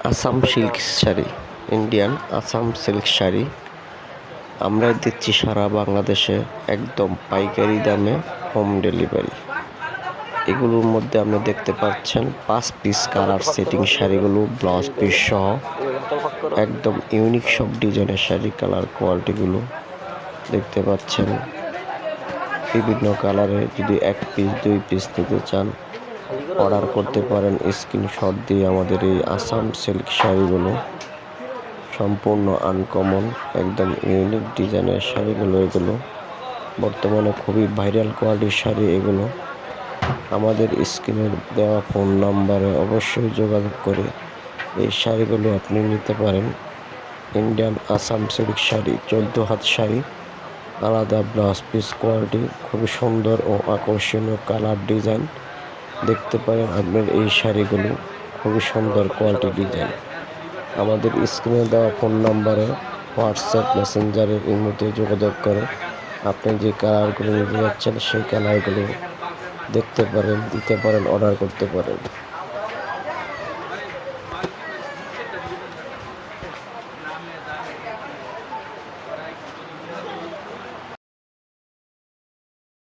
Assam silk sari, Indian Assam silk sari আমরা দিচ্ছি সারা বাংলাদেশে একদম পাইকারি দামে হোম ডেলিভারি। এগুলোর মধ্যে আপনি দেখতে পাচ্ছেন 5 পিস কালার সেটিং শাড়িগুলো ব্লাউজ পিস সহ একদম ইউনিক সব ডিজাইনের শাড়ি। কালার কোয়ালিটিগুলো দেখতে পাচ্ছেন বিভিন্ন কালারে। যদি 1 পিস 2 পিস নিতে চান অর্ডার করতে পারেন স্ক্রিনশট দিয়ে। আমাদের এই আসাম সিল্ক শাড়িগুলো সম্পূর্ণ আনকমন, একদম ইউনিক ডিজাইনের শাড়িগুলো। এগুলো বর্তমানে খুবই ভাইরাল কোয়ালিটির শাড়ি এগুলো। আমাদের স্ক্রিনে দেওয়া ফোন নাম্বারে অবশ্যই যোগাযোগ করে এই শাড়িগুলো আপনি নিতে পারেন। ইন্ডিয়ান আসাম সিল্ক শাড়ি 14 হাত শাড়ি, আলাদা ব্লাউজ পিস কোয়ালিটি, খুবই সুন্দর ও আকর্ষণীয় কালার ডিজাইন। দেখতে পারেন আপনার এই শাড়িগুলো খুবই সুন্দর কোয়ালিটি ডিজাইন। আমাদের স্ক্রিনে দেওয়া ফোন নাম্বারে হোয়াটসঅ্যাপ মেসেঞ্জারের ইমোতে যোগাযোগ করে আপনি যে কালারগুলো নিতে যাচ্ছেন সেই কালারগুলো দেখতে পারেন, দিতে পারেন, অর্ডার করতে পারেন।